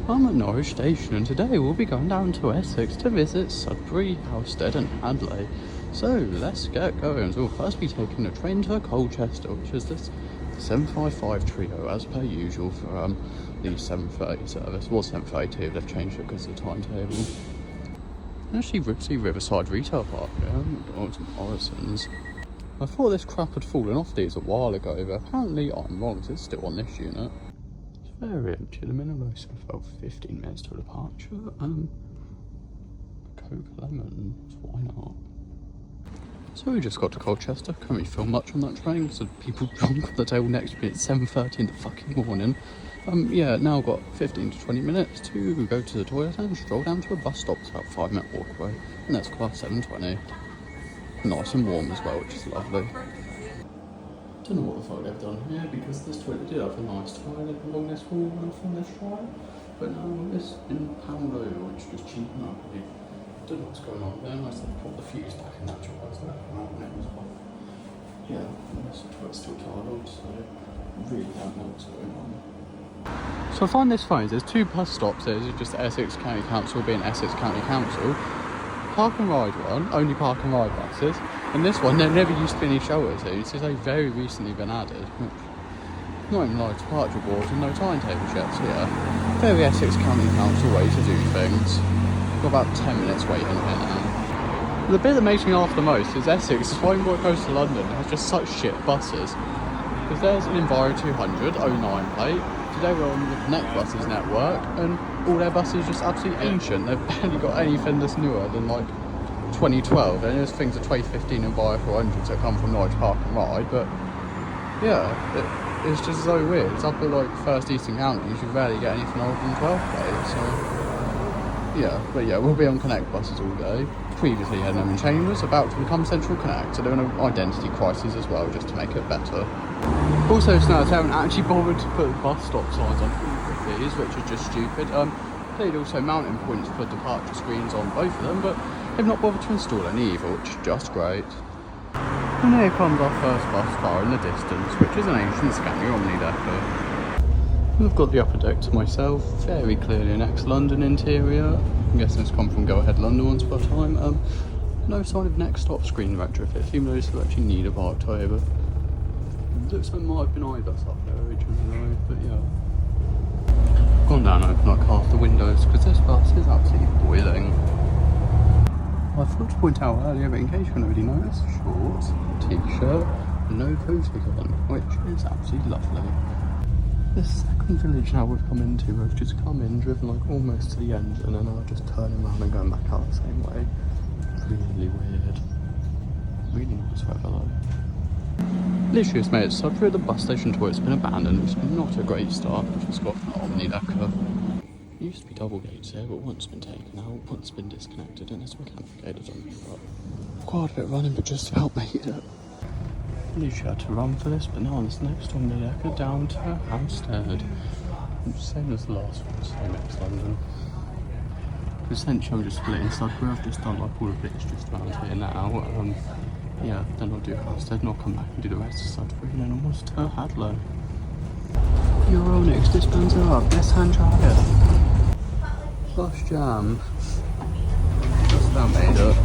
I'm at Norwich Station and today we'll be going down to Essex to visit Sudbury, Halstead and Hadleigh. So let's get going. So we'll first be taking a train to Colchester, which is this 755 trio as per usual for the 7:30 service. It was 7:32, they've changed it because of the timetable. Actually, see Riverside Retail Park here, McDonald's and Morrison's. I thought this crap had fallen off these a while ago, but apparently I'm wrong, so it's still on this unit. Very empty. The minimum so felt 15 minutes to departure. Coke lemon, why not? So we just got to Colchester. Can't really film much on that train, so people drunk on the table next to me at 7:30 in the fucking morning. Yeah, now got 15 to 20 minutes to go to the toilet and stroll down to a bus stop. It's about a 5-minute walk away, and that's class 7:20. Nice and warm as well, which is lovely. Don't know what the fuck they've done here because this toilet did have a nice toilet along this wall and from this trial, but now it's in pound oil, which was cheap enough. I don't know what's going on there. I said put the fuse back in that toilet, so it was off. Yeah, this toilet's still tiled on, so I really don't know what's going on. So I find this funny. There's two bus stops. There's just Essex County Council being Essex County Council. Park and ride one, only park and ride buses. And this one, there never used to be any shelters here. It's only very recently been added. Not even like departure boards and no timetable yet, so yeah. Very Essex County Council way to do things. Got about 10 minutes waiting here now. The bit that makes me laugh the most is Essex, despite what goes to London, has just such shit buses. Because there's an Enviro 200 09 plate. Today we're on the Connect buses network, and all their buses are just absolutely ancient. They've barely got anything that's newer than like 2012, and there's things are 2015 and Enviro 400s that come from Norwich Park and Ride, but yeah, it's just so weird. It's up at like First Eastern Counties, you rarely get anything older than 12 plates, so yeah, but yeah, we'll be on Connect buses all day. Previously had them in Chambers, about to become Central Connect, so they're in an identity crisis as well, just to make it better. Also, now they haven't actually bothered to put bus stop signs on all of these, which is just stupid. They'd also mounting points for departure screens on both of them, but they've not bothered to install any either, which is just great. And here comes our first bus car in the distance, which is an ancient Scania omni-decker. I've got the upper deck to myself, very clearly an ex-London interior. I'm guessing it's come from Go Ahead London once upon a time. No sign of next stop screen retrofit, even though this will actually need a parked over. Looks like it might have been iBus up there originally, but yeah. Gone down and opened like half the windows because this bus is absolutely boiling. I forgot to point out earlier, but in case you haven't already noticed, shorts, t-shirt, no coat on, which is absolutely lovely. The second village now we've come into, we've just come in, driven like almost to the end, and then I'll just turn around and going back out the same way. Really weird. Really nice weather though. Literally just made it Sudbury, the bus station toilet's been abandoned. It's not a great start, we've just got an omni-decker. It used to be double gates here, but one's been taken out, one's been disconnected, and it's mechanicated on the truck. Quite a bit of running, but just about made it. Literally had to run for this, but now on this next omni-decker down to Halstead. Same as the last one, same ex-London. Essentially I'm just splitting Sudbury. I've just done like all the bits just around here now. Yeah, then I'll do Halstead and I'll come back and do the rest of Sudbury and then almost to Hadleigh. Euronics dispenser up, best hand try it. Bus jam. Just about made it.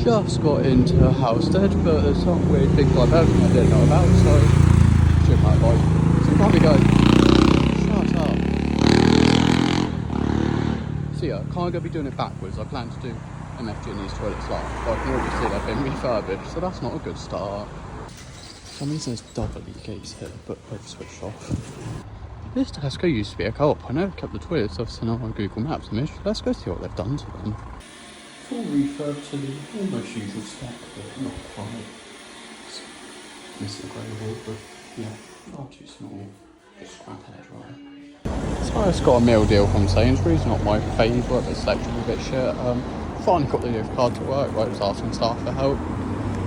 Just got into Halstead, but there's some weird big diversion I didn't know about, so shouldn't have like. So probably go. Shut up. So yeah, can't go be doing it backwards. I plan to do MFG in these toilets last, but I can already see they've been refurbished, so that's not a good start. For some reason there's double gates here, but they've switched off. This Tesco used to be a co-op. I know they've kept the toilets, I've seen it on Google Maps image. Let's go see what they've done to them. Full refurb to the almost usual spec, but not quite. It's missing a grey wall, but yeah, not too small. Just scrap hair dry. So I just got a meal deal from Sainsbury's, not my favourite, but selection a bit shit. Finally got the gift card to work, right, was asking staff for help.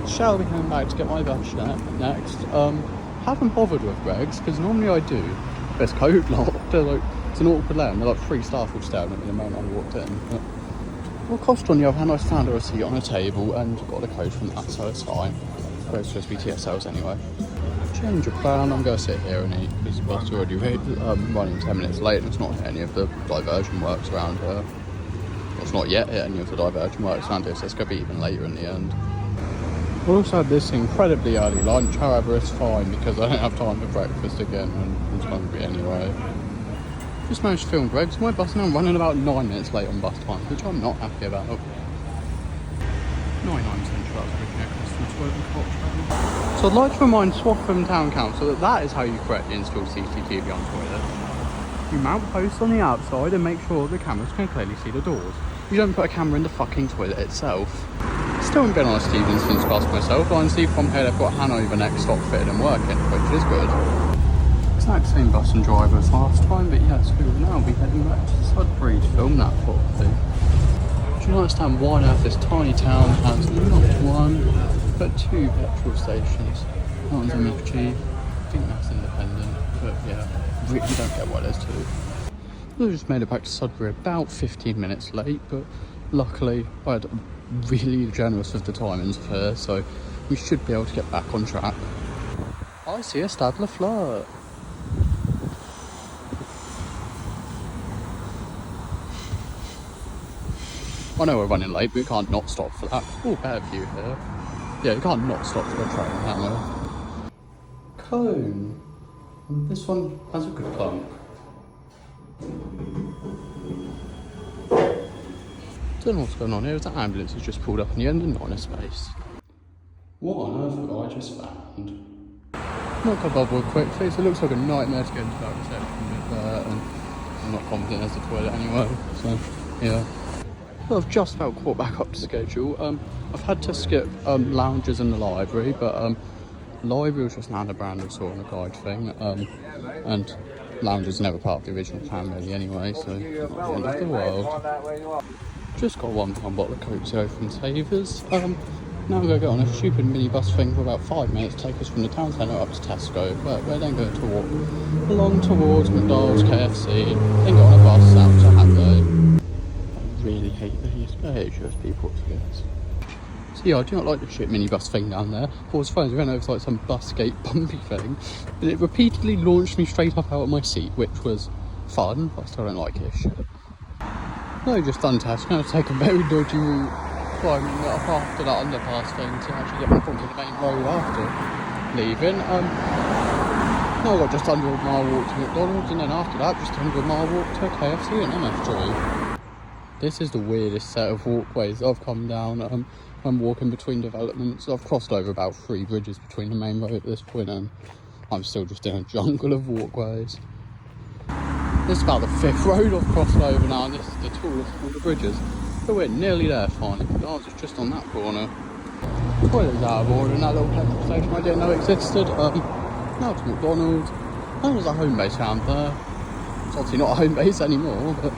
Shall be coming back to get my badge next. Haven't bothered with Greggs, because normally I do. There's code locked, they're like, it's an awkward layout, they're like 3 staff was staring at me the moment I walked in. But well, cost on the other hand, I found a receipt on a table and got a code from that, so it's fine. But it's supposed to be TSLs anyway. change of plan, I'm going to sit here and eat. This bus already running 10 minutes late and it's not hit any of the diversion works around here. Well, it's not yet hit any of the diversion works around here, so it's going to be even later in the end. We also had this incredibly early lunch, however it's fine because I don't have time for breakfast again and it's hungry anyway. Just managed to film Greg's. My bus now running about 9 minutes late on bus time, which I'm not happy about. 99% sure that's so I'd like to remind Suffolk Town Council that is how you correctly install CCTV on toilets. You mount posts on the outside and make sure the cameras can clearly see the doors. You don't put a camera in the fucking toilet itself. Still haven't been on a Stevenson's bus myself, but I can see from here they've got Hanover next stop fitted and working, which is good. Exact same bus and driver as last time, but yes, we will now be heading back to Sudbury to film that property. Do you understand why on earth this tiny town has not one, but 2 petrol stations? That one's MFG, I think that's independent, but yeah, really don't get why there's 2. We just made it back to Sudbury about 15 minutes late, but luckily I had really generous with the timings of here, so we should be able to get back on track. I see a Stadler flirt. I know we're running late, but we can't not stop for that. Oh, better view here. Yeah, you can't not stop for the train, can we? Cone. And this one has a good plump. Don't know what's going on here. The ambulance has just pulled up in the end and not in a space. What on earth have I just found? Not got bubble quickly, so it looks like a nightmare to get into that reception bit there, and I'm not confident there's a toilet anyway, so yeah. Well, I've just about caught back up to schedule. I've had to skip lounges in the library, but library was just an brand I saw on the guide thing, and lounge is never part of the original plan really anyway, so the end of the world. Just got £1 bottle of Coke Zero from Savers. Now we're going to go on a stupid minibus thing for about 5 minutes, take us from the town centre up to Tesco, but we're then going to walk along towards McDonald's, KFC, then go on a bus out to Hadleigh. I really hate these. I hate US people to this. So yeah, I do not like the shit minibus thing down there. I was fine, we went over to like some bus gate bumpy thing, but it repeatedly launched me straight up out of my seat, which was fun, but I still don't like it shit. No, just done Tesco, going to take a very dodgy route, climbing up after that underpass thing to actually get back onto the main road after leaving. Now I've got just under a mile walk to McDonald's, and then after that just under a mile walk to KFC and MFG. This is the weirdest set of walkways I've come down. I'm walking between developments. I've crossed over about 3 bridges between the main road at this point, and I'm still just in a jungle of walkways. This is about the 5th road I've crossed over now, and this is the tallest of all the bridges. But we're nearly there finally. McDonald's is just on that corner. Toilet's out of order, and that little petrol station I didn't know existed. Now to McDonald's. There's a home base around there. It's obviously not a home base anymore, but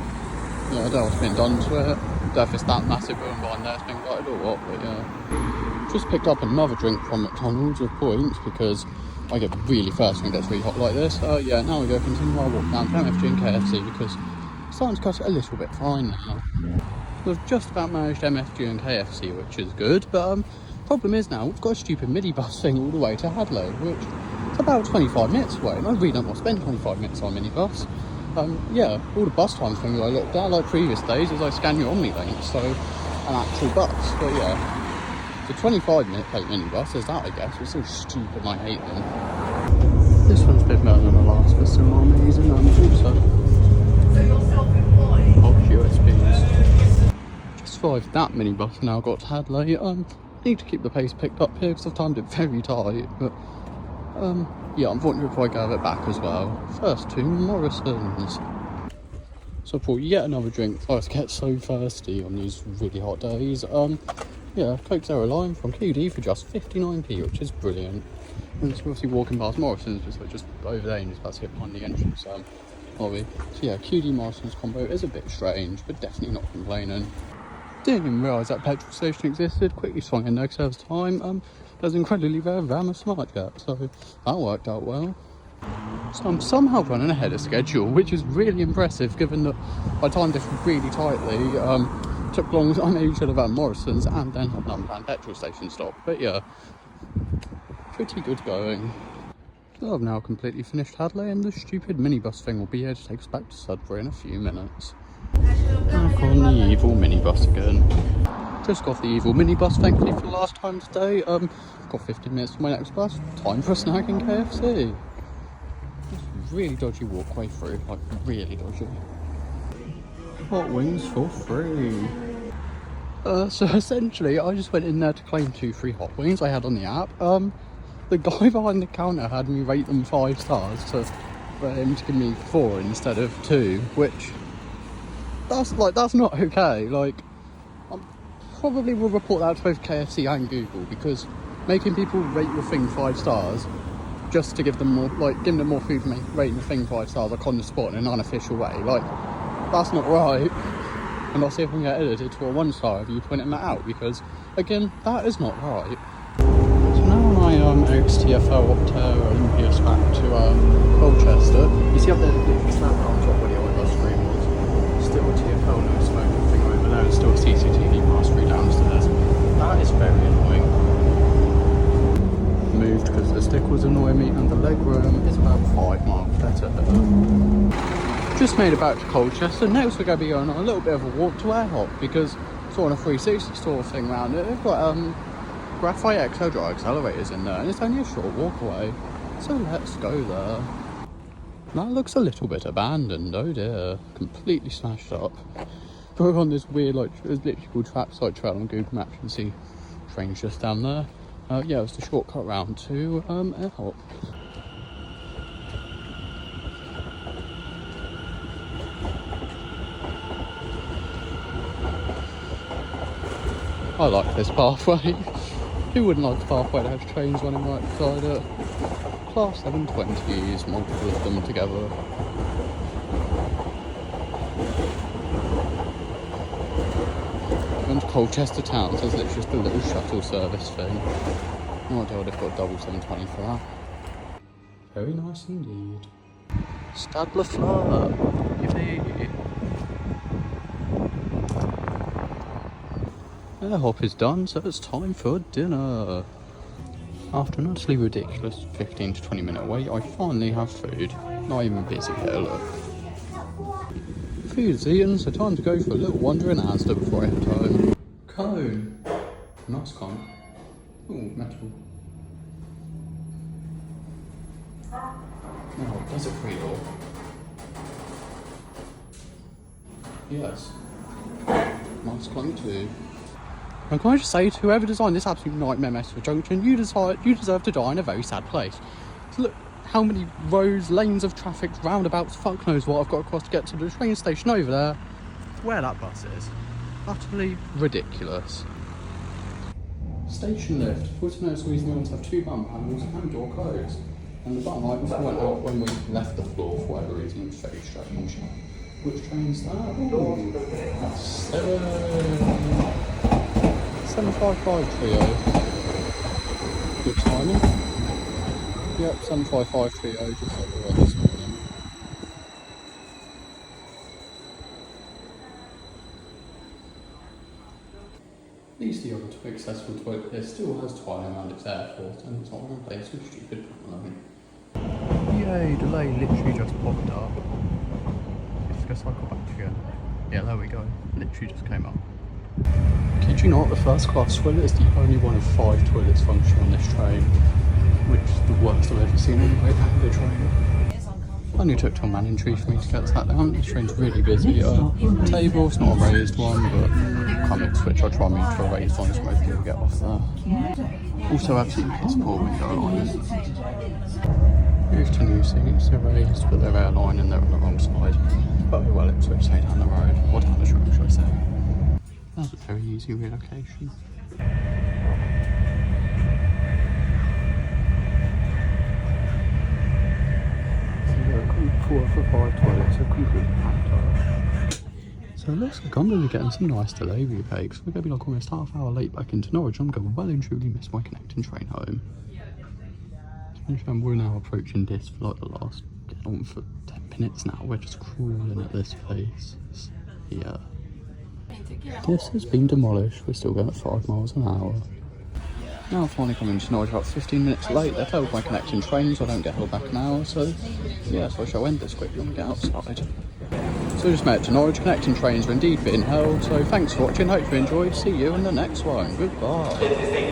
yeah, I don't know what's been done to it. I don't know if it's that massive building behind there, it's been gutted or what, but yeah. Just picked up another drink from McDonald's with points because I get really thirsty when it gets really hot like this. Yeah, now we go continue our walk down to MFG and KFC because it's starting to cut it a little bit fine now. We've just about managed MFG and KFC, which is good, but problem is now we've got a stupid minibus thing all the way to Hadleigh, which is about 25 minutes away, and I really don't want to spend 25 minutes on a minibus. Yeah, all the bus times things I looked at, like previous days, is I scan your Omni-Link, so an actual bus, but yeah. The 25-minute plate minibus is that, I guess. It's so stupid and I hate them. This one's a bit better than the last, but still not amazing. Also, USBs. Just survived that minibus now got to Hadleigh. Need to keep the pace picked up here because I've timed it very tight, but yeah, unfortunately we'll probably go have it back as well. First to Morrison's. So for yet another drink, I just get so thirsty on these really hot days. Yeah, Coke Zero Lime from QD for just 59p, which is brilliant. And it's obviously walking past Morrison's, just over there and just about to hit behind the entrance lobby. So yeah, QD Morrison's combo is a bit strange, but definitely not complaining. Didn't even realise that petrol station existed. Quickly swung in there because there was time. There's an incredibly rare RAM of Smart Gap, so that worked out well. So I'm somehow running ahead of schedule, which is really impressive given that I timed this really tightly. Took long as I maybe should have had Morrison's and then had an unplanned petrol station stop, but yeah, pretty good going. So I've now completely finished Hadleigh, and the stupid minibus thing will be here to take us back to Sudbury in a few minutes. I've got the evil minibus again. Just got the evil minibus, thankfully, for the last time today. Got 15 minutes for my next bus. Time for a snack in KFC. It's a really dodgy walkway through, like really dodgy. Hot wings for free. So essentially, I just went in there to claim 2 free hot wings I had on the app. The guy behind the counter had me rate them 5 stars for him to give me 4 instead of 2, which that's not okay. Like, I probably will report that to both KFC and Google, because making people rate your thing 5 stars just to give them more, like giving them more food and rating the thing 5 stars, like on the spot in an unofficial way, like that's not right. And I'll see if I can get edited to a 1-star review pointing that out, because again, that is not right. So now when I ex-TFL up to Olympia's back to Colchester, you see up there the literally snap on top where the old bus screen was. Still a TFL no smoking thing over there, and still a CCTV pass through downstairs. That is very annoying. Moved because the stick was annoying me, and the leg room is about 5 miles better. Just made it back to Colchester. Next we're going to be going on a little bit of a walk to Airhop, because it's on a 360 sort of thing around it. They've got graphite exo dry accelerators in there, and it's only a short walk away. So let's go there. That looks a little bit abandoned, oh dear. Completely smashed up. We're on this weird, like, it's literally called trackside trail on Google Maps. You can see trains just down there. Yeah, it's the shortcut round to Airhop. I like this pathway. Who wouldn't like a pathway that has trains running right beside it? Class 720s, multiple of them together. Going to Colchester town, so it's literally just a little shuttle service thing. No idea they've got double 720 for that. Very nice indeed. Stade Le Fleur. Yippee. Airhop is done, so it's time for dinner. After an utterly ridiculous 15 to 20 minute wait, I finally have food. Not even busy here, look. Food is eaten, so time to go for a little wander in Halstead before I head home. Cone. Nice cone. Ooh, metal. Now, does it pre-door? Yes. Nice clunk too. And can I just say to whoever designed this absolute nightmare mess of a junction, you deserve to die in a very sad place. So look how many roads, lanes of traffic, roundabouts, fuck knows what I've got across to get to the train station over there, where that bus is. Utterly ridiculous. Station lift. For notice we used to have 2 button panels and door codes. And the button items went out when we left the floor for whatever reason. It's very strange. Which train's that? Ooh, that's 755 trio. Good timing. Yep, 755 trio, just like the one this morning. At least the other accessible toilet here still has tiling around its airport, and it's not replaced with stupid plumbing. Yay, delay literally just popped up. Let's go cycle back again. Yeah, there we go. Literally just came up. Kid you not, the first class toilet is the only one of 5 toilets functioning on this train, which is the worst I've ever seen on a Great Anglia train. Only took till Manning Tree for me to get sat down. This train's really busy. Table, it's not a raised one, but can't make the switch. I'll try and move to a raised one so most people get off there. Also absolutely piss poor window liners. Move to new seats, they're raised, but they're airline and they're on the wrong side. But well, it's switch say down the road, or down the road, should I say. That's a very easy relocation. So 4 for 5 toilets are completely packed up. So it looks like I'm going to be getting some nice delay retakes. We're going to be like almost half hour late back into Norwich. I'm going to well and truly miss my connecting train home. We're now approaching this for like the last, getting on for 10 minutes now. We're just crawling at this pace. Yeah. This has been demolished. We're still going at 5 miles an hour. Now finally coming to Norwich about 15 minutes late. They're told my connecting trains, so I don't get held back an hour, so yeah, so I shall end this quickly when we get outside. So just made it to Norwich, connecting trains are indeed being held, so thanks for watching, hope you enjoyed, see you in the next one, goodbye.